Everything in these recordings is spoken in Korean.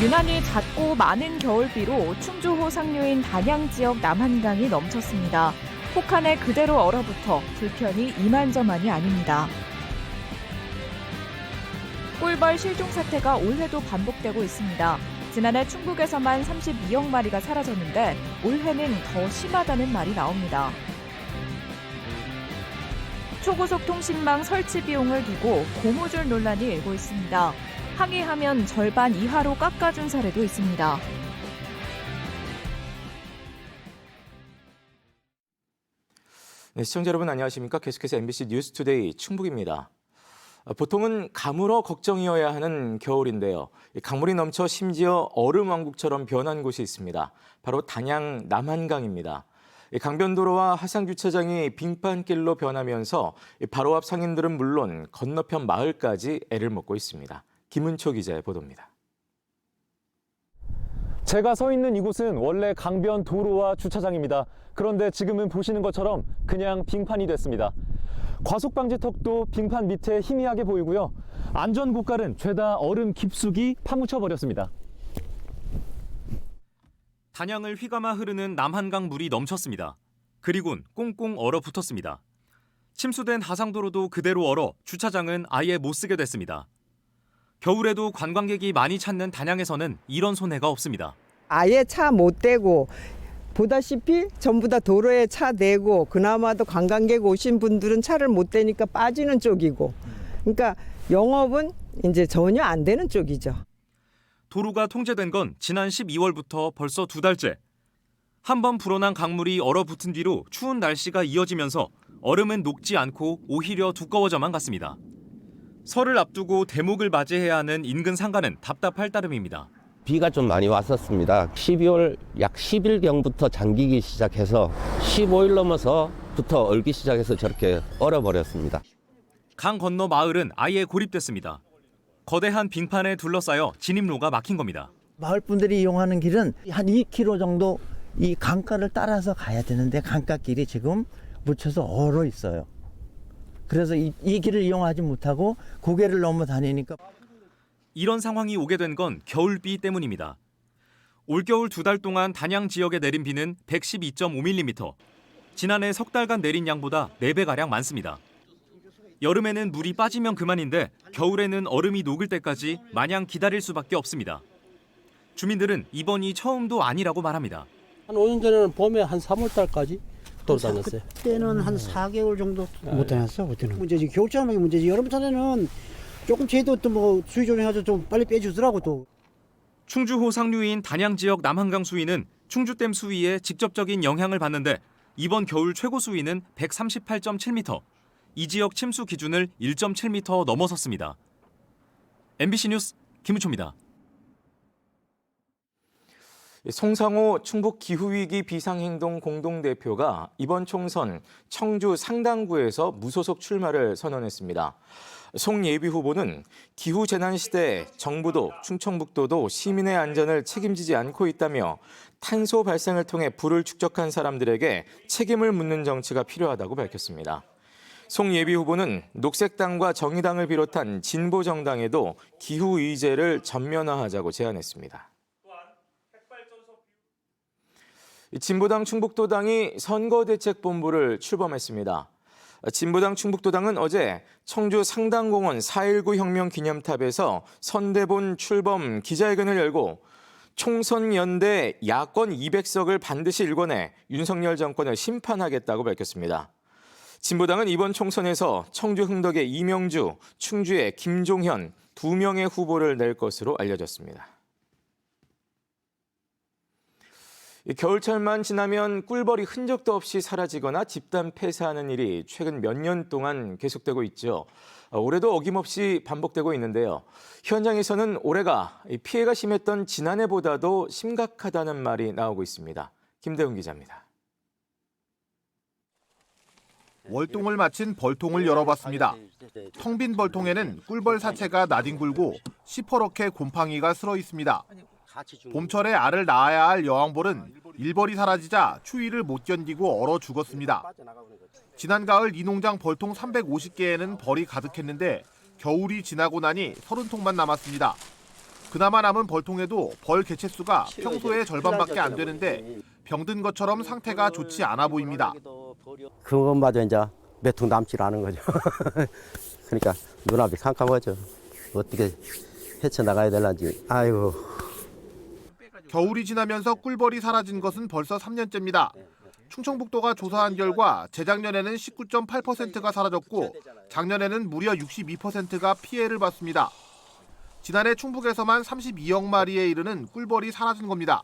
유난히 잦고 많은 겨울비로 충주호 상류인 단양 지역 남한강이 넘쳤습니다. 혹한에 그대로 얼어붙어 불편이 이만저만이 아닙니다. 꿀벌 실종 사태가 올해도 반복되고 있습니다. 지난해 충북에서만 32억 마리가 사라졌는데 올해는 더 심하다는 말이 나옵니다. 초고속 통신망 설치 비용을 두고 고무줄 논란이 일고 있습니다. 항의하면 절반 이하로 깎아준 사례도 있습니다. 네, 시청자 여러분 안녕하십니까? 계속해서 MBC 뉴스투데이 충북입니다. 보통은 가물어 걱정이어야 하는 겨울인데요. 강물이 넘쳐 심지어 얼음왕국처럼 변한 곳이 있습니다. 바로 단양 남한강입니다. 강변도로와 하상주차장이 빙판길로 변하면서 바로 앞 상인들은 물론 건너편 마을까지 애를 먹고 있습니다. 김은초 기자의 보도입니다. 제가 서 있는 이곳은 원래 강변 도로와 주차장입니다. 그런데 지금은 보시는 것처럼 그냥 빙판이 됐습니다. 과속방지턱도 빙판 밑에 희미하게 보이고요. 안전고깔은 죄다 얼음 깊숙이 파묻혀 버렸습니다. 단양을 휘감아 흐르는 남한강 물이 넘쳤습니다. 그리곤 꽁꽁 얼어붙었습니다. 침수된 하상도로도 그대로 얼어 주차장은 아예 못 쓰게 됐습니다. 겨울에도 관광객이 많이 찾는 단양에서는 이런 손해가 없습니다. 아예 차 못 대고 보다시피 전부 다 도로에 차 대고 그나마도 관광객 오신 분들은 차를 못 대니까 빠지는 쪽이고 그러니까 영업은 이제 전혀 안 되는 쪽이죠. 도로가 통제된 건 지난 12월부터 벌써 2달째. 한번 불어난 강물이 얼어붙은 뒤로 추운 날씨가 이어지면서 얼음은 녹지 않고 오히려 두꺼워져만 갔습니다. 설을 앞두고 대목을 맞이해야 하는 인근 상가는 답답할 따름입니다. 비가 좀 많이 왔었습니다. 12월 약 10일경부터 잠기기 시작해서 15일 넘어서부터 얼기 시작해서 저렇게 얼어버렸습니다. 강 건너 마을은 아예 고립됐습니다. 거대한 빙판에 둘러싸여 진입로가 막힌 겁니다. 마을 분들이 이용하는 길은 한 2km 정도 이 강가를 따라서 가야 되는데 강가길이 지금 묻혀서 얼어 있어요. 그래서 이 길을 이용하지 못하고 고개를 넘어 다니니까. 이런 상황이 오게 된 건 겨울비 때문입니다. 올겨울 2달 동안 단양 지역에 내린 비는 112.5mm. 지난해 석 달간 내린 양보다 4배가량 많습니다. 여름에는 물이 빠지면 그만인데 겨울에는 얼음이 녹을 때까지 마냥 기다릴 수밖에 없습니다. 주민들은 이번이 처음도 아니라고 말합니다. 한 5년 전에는 봄에 한 3월 달까지 돌아다녔어요. 그때는 한 4개월 정도 못 다녔어. 그때는 문제지. 겨울철이 문제지. 여름철에는 조금 제도 또 뭐 수위 조정해서 좀 빨리 빼주더라고 또. 충주호 상류인 단양 지역 남한강 수위는 충주댐 수위에 직접적인 영향을 받는데 이번 겨울 최고 수위는 138.7m. 이 지역 침수 기준을 1.7m 넘어섰습니다. MBC 뉴스 김우초입니다. 송상호 충북 기후위기 비상행동 공동대표가 이번 총선 청주 상당구에서 무소속 출마를 선언했습니다. 송 예비 후보는 기후재난 시대에 정부도 충청북도도 시민의 안전을 책임지지 않고 있다며 탄소 발생을 통해 불을 축적한 사람들에게 책임을 묻는 정치가 필요하다고 밝혔습니다. 송 예비 후보는 녹색당과 정의당을 비롯한 진보정당에도 기후의제를 전면화하자고 제안했습니다. 진보당 충북도당이 선거대책본부를 출범했습니다. 진보당 충북도당은 어제 청주 상당공원 4.19 혁명 기념탑에서 선대본 출범 기자회견을 열고 총선 연대 야권 200석을 반드시 일궈내 윤석열 정권을 심판하겠다고 밝혔습니다. 진보당은 이번 총선에서 청주 흥덕의 이명주, 충주의 김종현 2명의 후보를 낼 것으로 알려졌습니다. 겨울철만 지나면 꿀벌이 흔적도 없이 사라지거나 집단 폐사하는 일이 최근 몇 년 동안 계속되고 있죠. 올해도 어김없이 반복되고 있는데요. 현장에서는 올해가 피해가 심했던 지난해보다도 심각하다는 말이 나오고 있습니다. 김대훈 기자입니다. 월동을 마친 벌통을 열어봤습니다. 텅 빈 벌통에는 꿀벌 사체가 나뒹굴고 시퍼렇게 곰팡이가 슬어 있습니다. 봄철에 알을 낳아야 할 여왕벌은 일벌이 사라지자 추위를 못 견디고 얼어 죽었습니다. 지난 가을 이 농장 벌통 350개에는 벌이 가득했는데 겨울이 지나고 나니 30통만 남았습니다. 그나마 남은 벌통에도 벌 개체수가 평소의 절반밖에 안 되는데 병든 것처럼 상태가 좋지 않아 보입니다. 그것마저 이제 몇 통 남질 않은 거죠. 그러니까 눈앞이 캄캄하죠. 어떻게 헤쳐나가야 될런지. 아이고. 겨울이 지나면서 꿀벌이 사라진 것은 벌써 3년째입니다. 충청북도가 조사한 결과 재작년에는 19.8%가 사라졌고 작년에는 무려 62%가 피해를 봤습니다. 지난해 충북에서만 32억 마리에 이르는 꿀벌이 사라진 겁니다.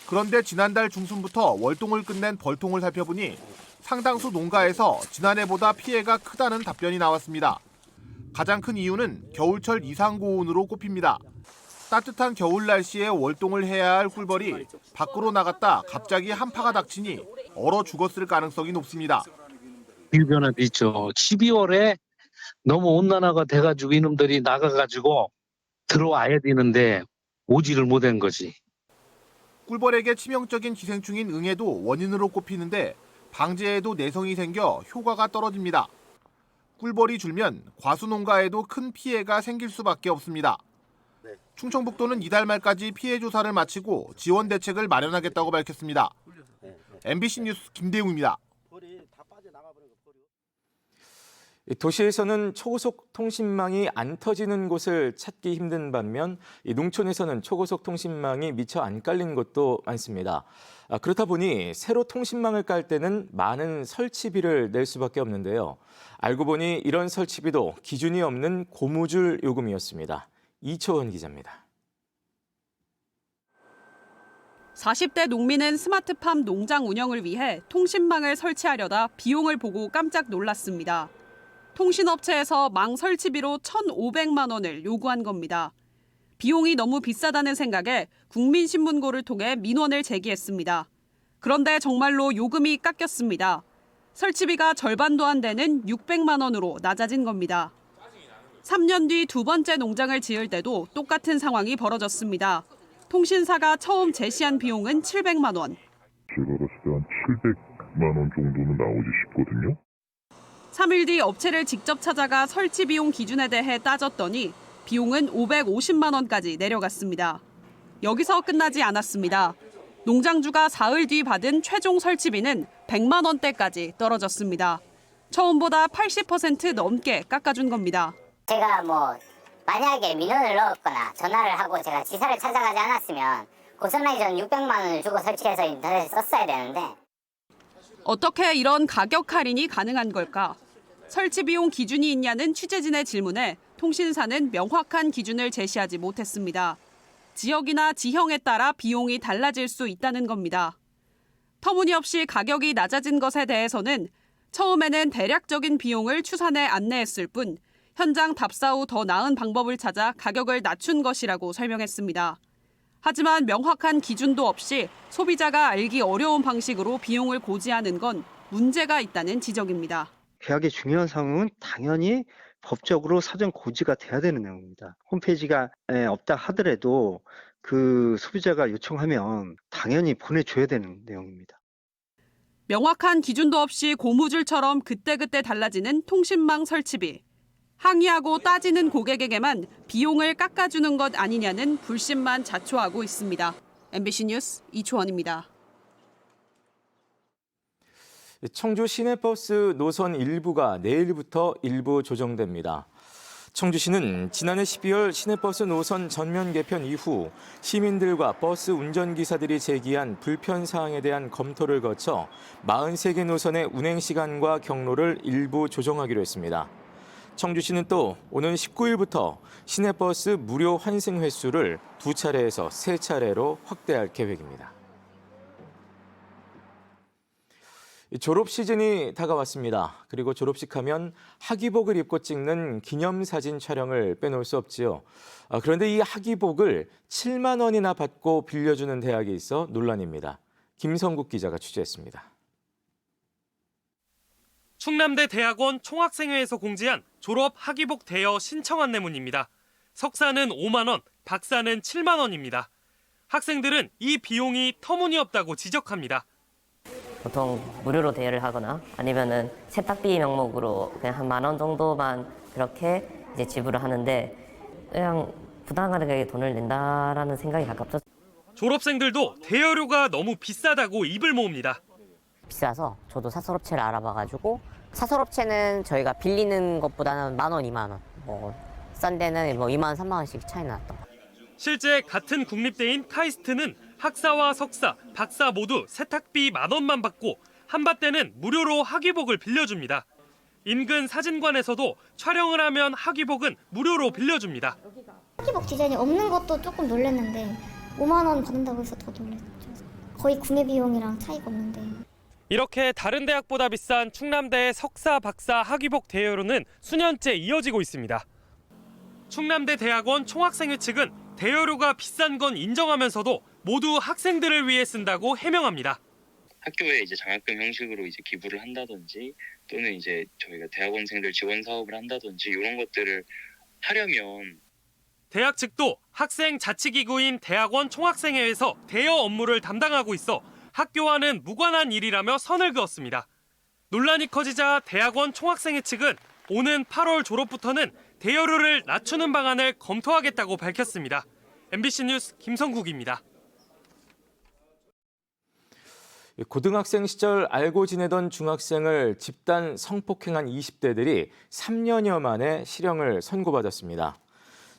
그런데 지난달 중순부터 월동을 끝낸 벌통을 살펴보니 상당수 농가에서 지난해보다 피해가 크다는 답변이 나왔습니다. 가장 큰 이유는 겨울철 이상고온으로 꼽힙니다. 따뜻한 겨울 날씨에 월동을 해야 할 꿀벌이 밖으로 나갔다 갑자기 한파가 닥치니 얼어 죽었을 가능성이 높습니다. 기후변화도 있죠. 12월에 너무 온난화가 돼가지고 이놈들이 나가가지고 들어와야 되는데 오지를 못한 거지. 꿀벌에게 치명적인 기생충인 응애도 원인으로 꼽히는데 방제에도 내성이 생겨 효과가 떨어집니다. 꿀벌이 줄면 과수농가에도 큰 피해가 생길 수밖에 없습니다. 충청북도는 이달 말까지 피해 조사를 마치고 지원 대책을 마련하겠다고 밝혔습니다. MBC 뉴스 김대웅입니다. 도시에서는 초고속 통신망이 안 터지는 곳을 찾기 힘든 반면 농촌에서는 초고속 통신망이 미처 안 깔린 곳도 많습니다. 그렇다 보니 새로 통신망을 깔 때는 많은 설치비를 낼 수밖에 없는데요. 알고 보니 이런 설치비도 기준이 없는 고무줄 요금이었습니다. 이초원 기자입니다. 40대 농민은 스마트팜 농장 운영을 위해 통신망을 설치하려다 비용을 보고 깜짝 놀랐습니다. 통신업체에서 망 설치비로 1,500만 원을 요구한 겁니다. 비용이 너무 비싸다는 생각에 국민신문고를 통해 민원을 제기했습니다. 그런데 정말로 요금이 깎였습니다. 설치비가 절반도 안 되는 600만 원으로 낮아진 겁니다. 3년 뒤 두 번째 농장을 지을 때도 똑같은 상황이 벌어졌습니다. 통신사가 처음 제시한 비용은 700만 원. 제가 봤을 때 한 700만 원 정도는 나오지 싶거든요. 3일 뒤 업체를 직접 찾아가 설치 비용 기준에 대해 따졌더니 비용은 550만 원까지 내려갔습니다. 여기서 끝나지 않았습니다. 농장주가 사흘 뒤 받은 최종 설치비는 100만 원대까지 떨어졌습니다. 처음보다 80% 넘게 깎아준 겁니다. 제가 만약에 민원을 넣었거나 전화를 하고 제가 지사를 찾아가지 않았으면 고스란히 전 600만 원을 주고 설치해서 인터넷에 썼어야 되는데. 어떻게 이런 가격 할인이 가능한 걸까? 설치 비용 기준이 있냐는 취재진의 질문에 통신사는 명확한 기준을 제시하지 못했습니다. 지역이나 지형에 따라 비용이 달라질 수 있다는 겁니다. 터무니없이 가격이 낮아진 것에 대해서는 처음에는 대략적인 비용을 추산해 안내했을 뿐 현장 답사 후 더 나은 방법을 찾아 가격을 낮춘 것이라고 설명했습니다. 하지만 명확한 기준도 없이 소비자가 알기 어려운 방식으로 비용을 고지하는 건 문제가 있다는 지적입니다. 계약의 중요한 사항은 당연히 법적으로 사전 고지가 돼야 되는 내용입니다. 홈페이지가 없다 하더라도 그 소비자가 요청하면 당연히 보내줘야 되는 내용입니다. 명확한 기준도 없이 고무줄처럼 그때그때 달라지는 통신망 설치비. 항의하고 따지는 고객에게만 비용을 깎아주는 것 아니냐는 불신만 자초하고 있습니다. MBC 뉴스 이초원입니다. 청주 시내버스 노선 일부가 내일부터 일부 조정됩니다. 청주시는 지난해 12월 시내버스 노선 전면 개편 이후 시민들과 버스 운전기사들이 제기한 불편 사항에 대한 검토를 거쳐 43개 노선의 운행 시간과 경로를 일부 조정하기로 했습니다. 청주시는 또 오는 19일부터 시내버스 무료 환승 횟수를 2차례에서 3차례로 확대할 계획입니다. 졸업 시즌이 다가왔습니다. 그리고 졸업식 하면 학위복을 입고 찍는 기념사진 촬영을 빼놓을 수 없지요. 그런데 이 학위복을 7만 원이나 받고 빌려주는 대학이 있어 논란입니다. 김성국 기자가 취재했습니다. 충남대 대학원 총학생회에서 공지한 졸업 학위복 대여 신청 안내문입니다. 석사는 5만 원, 박사는 7만 원입니다. 학생들은 이 비용이 터무니없다고 지적합니다. 보통 무료로 대여를 하거나 아니면은 세탁비 명목으로 그냥 한 10,000원 정도만 그렇게 이제 지불을 하는데 그냥 부당하게 돈을 낸다라는 생각이 가깝죠. 졸업생들도 대여료가 너무 비싸다고 입을 모읍니다. 비싸서 저도 사설업체를 알아봐가지고 사설업체는 저희가 빌리는 것보다는 10,000원, 20,000원, 싼 데는 20,000원, 30,000원씩 차이 났던. 실제 같은 국립대인 카이스트는 학사와 석사, 박사 모두 세탁비 10,000원만 받고 한밭때는 무료로 학위복을 빌려줍니다. 인근 사진관에서도 촬영을 하면 학위복은 무료로 빌려줍니다. 학위복 디자인이 없는 것도 조금 놀랐는데 5만 원 받는다고 해서 더 놀랐죠. 거의 구매 비용이랑 차이가 없는데. 이렇게 다른 대학보다 비싼 충남대의 석사, 박사 학위복 대여료는 수년째 이어지고 있습니다. 충남대 대학원 총학생회 측은 대여료가 비싼 건 인정하면서도 모두 학생들을 위해 쓴다고 해명합니다. 학교에 이제 장학금 형식으로 이제 기부를 한다든지 또는 이제 저희가 대학원생들 지원 사업을 한다든지 이런 것들을 하려면 대학 측도 학생 자치기구인 대학원 총학생회에서 대여 업무를 담당하고 있어 학교와는 무관한 일이라며 선을 그었습니다. 논란이 커지자 대학원 총학생회 측은 오는 8월 졸업부터는 대여료를 낮추는 방안을 검토하겠다고 밝혔습니다. MBC 뉴스 김성국입니다. 고등학생 시절 알고 지내던 중학생을 집단 성폭행한 20대들이 3년여 만에 실형을 선고받았습니다.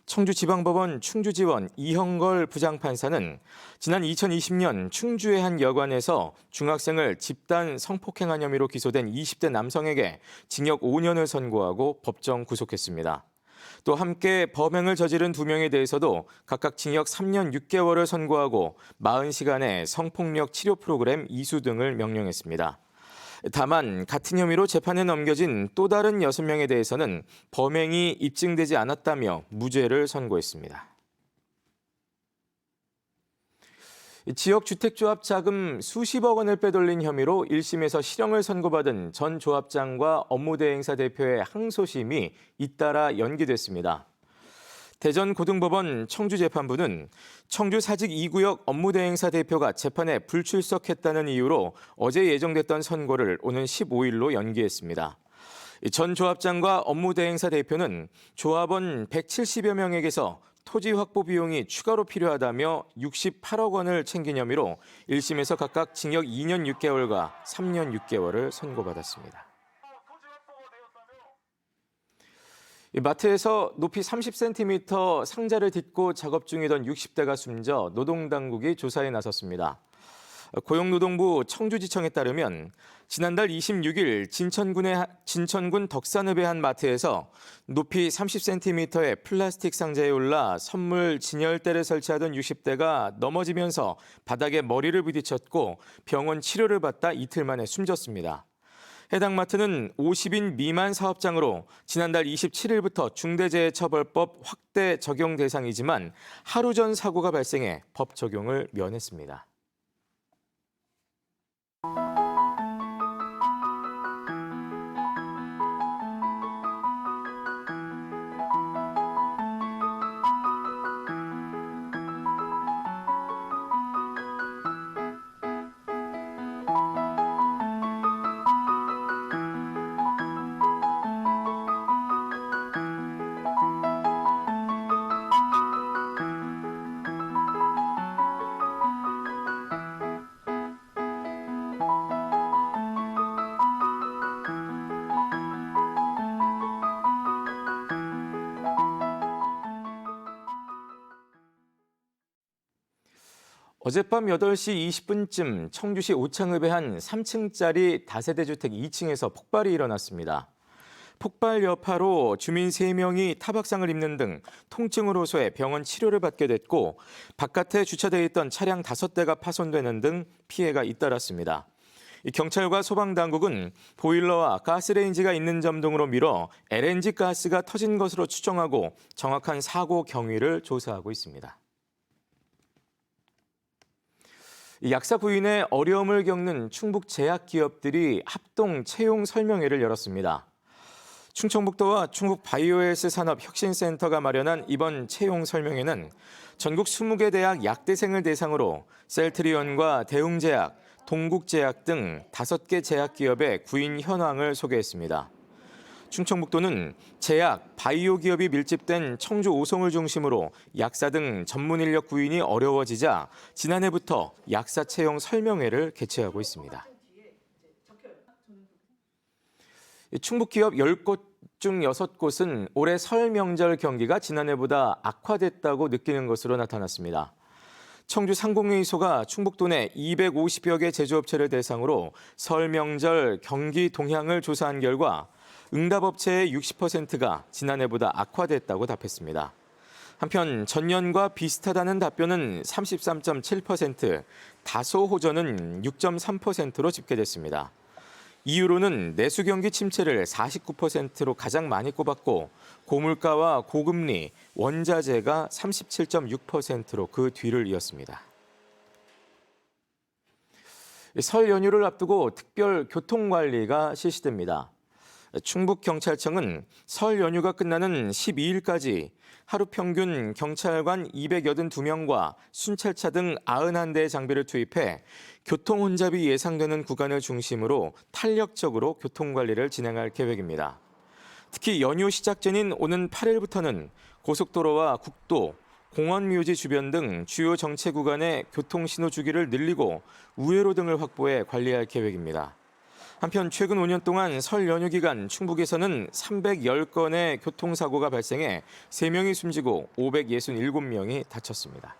청주지방법원 충주지원 이형걸 부장판사는 지난 2020년 충주의 한 여관에서 중학생을 집단 성폭행한 혐의로 기소된 20대 남성에게 징역 5년을 선고하고 법정 구속했습니다. 또 함께 범행을 저지른 2명에 대해서도 각각 징역 3년 6개월을 선고하고 40시간의 성폭력 치료 프로그램 이수 등을 명령했습니다. 다만 같은 혐의로 재판에 넘겨진 또 다른 6명에 대해서는 범행이 입증되지 않았다며 무죄를 선고했습니다. 지역 주택조합 자금 수십억 원을 빼돌린 혐의로 1심에서 실형을 선고받은 전 조합장과 업무대행사 대표의 항소심이 잇따라 연기됐습니다. 대전고등법원 청주재판부는 청주 사직 2구역 업무대행사 대표가 재판에 불출석했다는 이유로 어제 예정됐던 선고를 오는 15일로 연기했습니다. 전 조합장과 업무대행사 대표는 조합원 170여 명에게서 토지 확보 비용이 추가로 필요하다며 68억 원을 챙긴 혐의로 1심에서 각각 징역 2년 6개월과 3년 6개월을 선고받았습니다. 마트에서 높이 30cm 상자를 딛고 작업 중이던 60대가 숨져 노동당국이 조사에 나섰습니다. 고용노동부 청주지청에 따르면 지난달 26일 진천군 덕산읍의 한 마트에서 높이 30cm의 플라스틱 상자에 올라 선물 진열대를 설치하던 60대가 넘어지면서 바닥에 머리를 부딪혔고 병원 치료를 받다 이틀 만에 숨졌습니다. 해당 마트는 50인 미만 사업장으로 지난달 27일부터 중대재해처벌법 확대 적용 대상이지만 하루 전 사고가 발생해 법 적용을 면했습니다. 어젯밤 8시 20분쯤 청주시 오창읍의 한 3층짜리 다세대 주택 2층에서 폭발이 일어났습니다. 폭발 여파로 주민 3명이 타박상을 입는 등 통증으로 호소해 병원 치료를 받게 됐고 바깥에 주차되어 있던 차량 5대가 파손되는 등 피해가 잇따랐습니다. 경찰과 소방당국은 보일러와 가스레인지가 있는 점 등으로 미뤄 LNG 가스가 터진 것으로 추정하고 정확한 사고 경위를 조사하고 있습니다. 약사 부인의 어려움을 겪는 충북 제약기업들이 합동 채용 설명회를 열었습니다. 충청북도와 충북 바이오헬스 산업혁신센터가 마련한 이번 채용 설명회는 전국 20개 대학 약대생을 대상으로 셀트리온과 대웅제약, 동국제약 등 5개 제약기업의 구인 현황을 소개했습니다. 충청북도는 제약, 바이오 기업이 밀집된 청주 오송을 중심으로 약사 등 전문 인력 구인이 어려워지자 지난해부터 약사 채용 설명회를 개최하고 있습니다. 충북 기업 10곳 중 6곳은 올해 설 명절 경기가 지난해보다 악화됐다고 느끼는 것으로 나타났습니다. 청주 상공회의소가 충북도 내 250여 개 제조업체를 대상으로 설 명절 경기 동향을 조사한 결과 응답업체의 60%가 지난해보다 악화됐다고 답했습니다. 한편 전년과 비슷하다는 답변은 33.7%, 다소 호전은 6.3%로 집계됐습니다. 이유로는 내수 경기 침체를 49%로 가장 많이 꼽았고 고물가와 고금리, 원자재가 37.6%로 그 뒤를 이었습니다. 설 연휴를 앞두고 특별 교통관리가 실시됩니다. 충북경찰청은 설 연휴가 끝나는 12일까지 하루 평균 경찰관 282명과 순찰차 등 91대의 장비를 투입해 교통 혼잡이 예상되는 구간을 중심으로 탄력적으로 교통관리를 진행할 계획입니다. 특히 연휴 시작 전인 오는 8일부터는 고속도로와 국도, 공원묘지 주변 등 주요 정체 구간의 교통신호 주기를 늘리고 우회로 등을 확보해 관리할 계획입니다. 한편 최근 5년 동안 설 연휴 기간 충북에서는 310건의 교통사고가 발생해 3명이 숨지고 567명이 다쳤습니다.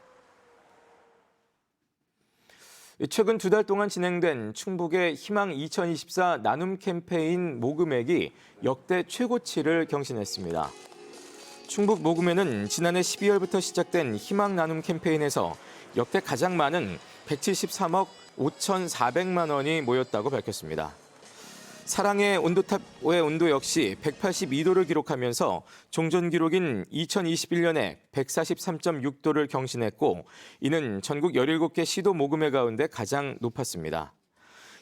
최근 2달 동안 진행된 충북의 희망 2024 나눔 캠페인 모금액이 역대 최고치를 경신했습니다. 충북 모금회는 지난해 12월부터 시작된 희망 나눔 캠페인에서 역대 가장 많은 173억 5,400만 원이 모였다고 밝혔습니다. 사랑의 온도탑의 온도 역시 182도를 기록하면서 종전 기록인 2021년에 143.6도를 경신했고 이는 전국 17개 시도 모금회 가운데 가장 높았습니다.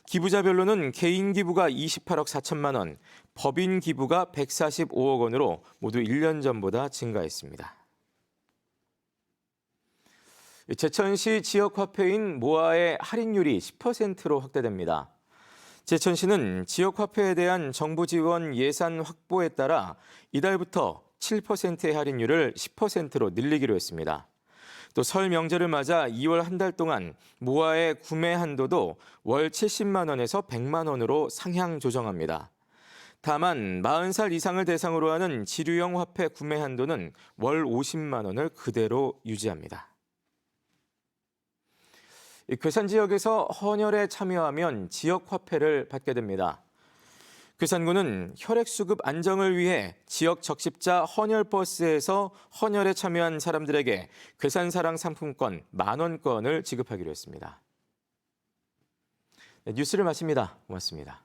기부자별로는 개인 기부가 28억 4천만 원, 법인 기부가 145억 원으로 모두 1년 전보다 증가했습니다. 제천시 지역화폐인 모아의 할인율이 10%로 확대됩니다. 제천시는 지역화폐에 대한 정부 지원 예산 확보에 따라 이달부터 7%의 할인율을 10%로 늘리기로 했습니다. 또 설 명절을 맞아 2월 한 달 동안 모아의 구매 한도도 월 70만 원에서 100만 원으로 상향 조정합니다. 다만 40살 이상을 대상으로 하는 지류형 화폐 구매 한도는 월 50만 원을 그대로 유지합니다. 괴산 지역에서 헌혈에 참여하면 지역 화폐를 받게 됩니다. 괴산군은 혈액 수급 안정을 위해 지역 적십자 헌혈버스에서 헌혈에 참여한 사람들에게 괴산사랑 상품권 10,000원권을 지급하기로 했습니다. 네, 뉴스를 마칩니다. 고맙습니다.